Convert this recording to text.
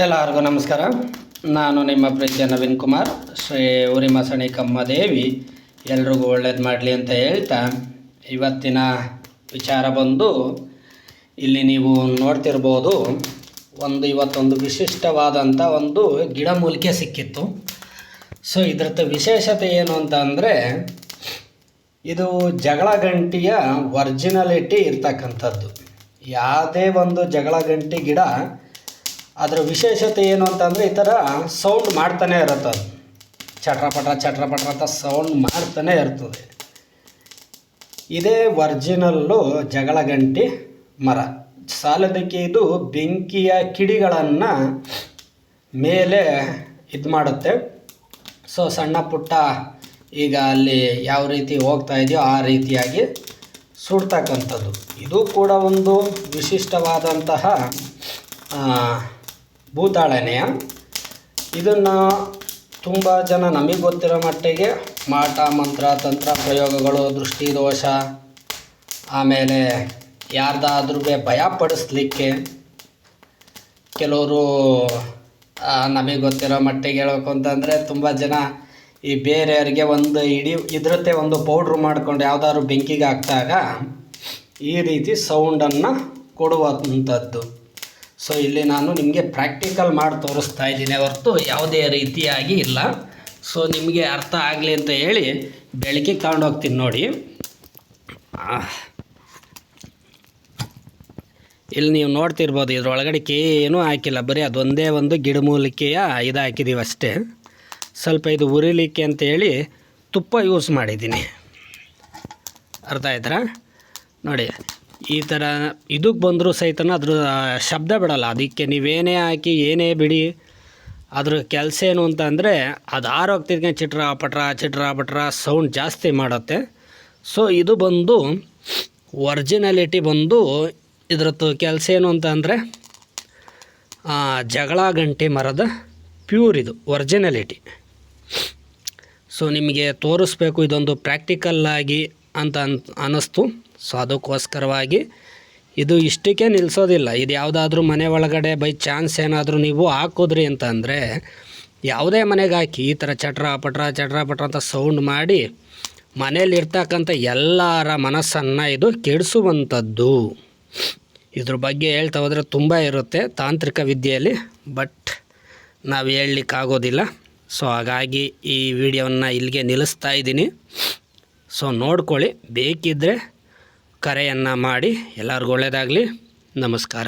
ಎಲ್ಲರಿಗೂ ನಮಸ್ಕಾರ. ನಾನು ನಿಮ್ಮ ಪ್ರೀತಿಯ ನವೀನ್ ಕುಮಾರ್. ಶ್ರೀ ಉರಿಮಸಣಿ ಕಮ್ಮದೇವಿ ಎಲ್ರಿಗೂ ಒಳ್ಳೇದು ಮಾಡಲಿ ಅಂತ ಹೇಳ್ತಾ, ಇವತ್ತಿನ ವಿಚಾರ ಬಂದು ಇಲ್ಲಿ ನೀವು ನೋಡ್ತಿರ್ಬೋದು, ಇವತ್ತೊಂದು ವಿಶಿಷ್ಟವಾದಂಥ ಒಂದು ಗಿಡಮೂಲಿಕೆ ಸಿಕ್ಕಿತ್ತು. ಸೊ ಇದರದ್ದು ವಿಶೇಷತೆ ಏನು ಅಂತ ಅಂದರೆ, ಇದು ಜಗಳ ಗಂಟಿಯ ಒರ್ಜಿನಾಲಿಟಿ ಇರ್ತಕ್ಕಂಥದ್ದು. ಯಾವುದೇ ಒಂದು ಜಗಳ ಗಂಟಿ ಗಿಡ ಅದರ ವಿಶೇಷತೆ ಏನು ಅಂತಂದರೆ, ಈ ಥರ ಸೌಂಡ್ ಮಾಡ್ತಾನೆ ಇರುತ್ತೆ. ಅದು ಚಟ್ರಪಟ್ರ ಅಂತ ಸೌಂಡ್ ಮಾಡ್ತಾನೆ ಇರ್ತದೆ. ಇದೇ ಒರ್ಜಿನಲ್ಲು ಜಗಳ ಗಂಟಿ ಮರ. ಸಾಲದಕ್ಕೆ ಇದು ಬೆಂಕಿಯ ಕಿಡಿಗಳನ್ನು ಮೇಲೆ ಇದು ಮಾಡುತ್ತೆ. ಸೊ ಸಣ್ಣ ಪುಟ್ಟ ಈಗ ಅಲ್ಲಿ ಯಾವ ರೀತಿ ಹೋಗ್ತಾ ಇದೆಯೋ ಆ ರೀತಿಯಾಗಿ ಸುಡ್ತಕ್ಕಂಥದ್ದು. ಇದು ಕೂಡ ಒಂದು ವಿಶಿಷ್ಟವಾದಂತಹ ಭೂತಾಳನೆಯ. ಇದನ್ನು ತುಂಬ ಜನ ನಮಗೆ ಗೊತ್ತಿರೋ ಮಟ್ಟಿಗೆ ಮಾಟ ಮಂತ್ರ ತಂತ್ರ ಪ್ರಯೋಗಗಳು, ದೃಷ್ಟಿದೋಷ, ಆಮೇಲೆ ಯಾರ್ದಾದ್ರೂ ಭಯಪಡಿಸ್ಲಿಕ್ಕೆ ಕೆಲವರು ನಮಗೆ ಗೊತ್ತಿರೋ ಮಟ್ಟಿಗೆ ಹೇಳಬೇಕು ಅಂತಂದರೆ, ತುಂಬ ಜನ ಈ ಬೇರೆಯವರಿಗೆ ಒಂದು ಇದರತ್ತೆ ಒಂದು ಪೌಡ್ರ್ ಮಾಡಿಕೊಂಡು ಯಾವುದಾದ್ರು ಬೆಂಕಿಗೆ ಹಾಕಿದಾಗ ಈ ರೀತಿ ಸೌಂಡನ್ನು ಕೊಡುವಂಥದ್ದು. ಸೊ ಇಲ್ಲಿ ನಾನು ನಿಮಗೆ ಪ್ರಾಕ್ಟಿಕಲ್ ಮಾಡಿ ತೋರಿಸ್ತಾ ಇದ್ದೀನಿ ಹೊರತು ಯಾವುದೇ ರೀತಿಯಾಗಿ ಇಲ್ಲ. ಸೊ ನಿಮಗೆ ಅರ್ಥ ಆಗಲಿ ಅಂತ ಹೇಳಿ ಬೆಳಕಿಗೆ ತಗೊಂಡು ಹೋಗ್ತೀನಿ ನೋಡಿ. ಇಲ್ಲಿ ನೀವು ನೋಡ್ತಿರ್ಬೋದು, ಇದರೊಳಗಡೆ ಏನೂ ಹಾಕಿಲ್ಲ, ಬರೀ ಅದೊಂದೇ ಒಂದು ಗಿಡಮೂಲಿಕೆಯ ಇದು ಹಾಕಿದ್ದೀವಿ ಅಷ್ಟೇ. ಸ್ವಲ್ಪ ಇದು ಉರಿಲಿಕ್ಕೆ ಅಂತೇಳಿ ತುಪ್ಪ ಯೂಸ್ ಮಾಡಿದ್ದೀನಿ. ಅರ್ಥ ಆಯ್ತಾ ನೋಡಿ. ಈ ಥರ ಇದಕ್ಕೆ ಬಂದರೂ ಸಹಿತ ಅದ್ರ ಶಬ್ದ ಬಿಡಲ್ಲ. ಅದಕ್ಕೆ ನೀವೇನೇ ಹಾಕಿ ಏನೇ ಬಿಡಿ, ಅದ್ರ ಕೆಲಸ ಏನು ಅಂತ ಅಂದರೆ, ಅದು ಆರೋಗ್ತಿದ್ಕೆ ಚಿಟ್ರ ಪಟ್ರ ಸೌಂಡ್ ಜಾಸ್ತಿ ಮಾಡುತ್ತೆ. ಸೊ ಇದು ಬಂದು ಒರ್ಜಿನಾಲಿಟಿ ಬಂದು ಇದ್ರದ್ದು ಕೆಲಸ ಏನು ಅಂತ ಅಂದರೆ, ಜಗಳ ಗಂಟೆ ಮರದ ಪ್ಯೂರ್ ಇದು ಒರ್ಜಿನಾಲಿಟಿ. ಸೊ ನಿಮಗೆ ತೋರಿಸ್ಬೇಕು, ಇದೊಂದು ಪ್ರಾಕ್ಟಿಕಲ್ಲಾಗಿ ಅಂತ ಅನ್ನಿಸ್ತು. ಸೊ ಅದಕ್ಕೋಸ್ಕರವಾಗಿ ಇದು ಇಷ್ಟಕ್ಕೆ ನಿಲ್ಲಿಸೋದಿಲ್ಲ. ಇದು ಯಾವುದಾದ್ರೂ ಮನೆ ಒಳಗಡೆ ಬೈ ಚಾನ್ಸ್ ಏನಾದರೂ ನೀವು ಹಾಕಿದ್ರಿ ಅಂತ ಅಂದರೆ, ಯಾವುದೇ ಮನೆಗೆ ಹಾಕಿ ಈ ಥರ ಚಟ್ರ ಪಟ್ರ ಅಂತ ಸೌಂಡ್ ಮಾಡಿ ಮನೇಲಿರ್ತಕ್ಕಂಥ ಎಲ್ಲರ ಮನಸ್ಸನ್ನು ಇದು ಕೆಡಿಸುವಂಥದ್ದು. ಇದ್ರ ಬಗ್ಗೆ ಹೇಳ್ತಾ ಹೋದರೆ ತುಂಬ ಇರುತ್ತೆ ತಾಂತ್ರಿಕ ವಿದ್ಯೆಯಲ್ಲಿ, ಬಟ್ ನಾವು ಹೇಳಲಿಕ್ಕಾಗೋದಿಲ್ಲ. ಸೊ ಹಾಗಾಗಿ ಈ ವಿಡಿಯೋವನ್ನು ಇಲ್ಲಿಗೆ ನಿಲ್ಲಿಸ್ತಾ ಇದ್ದೀನಿ. ಸೊ ನೋಡ್ಕೊಳ್ಳಿ, ಬೇಕಿದ್ದರೆ ಕರೆಯನ್ನು ಮಾಡಿ. ಎಲ್ಲರಿಗೂ ಒಳ್ಳೆಯದಾಗಲಿ. ನಮಸ್ಕಾರ.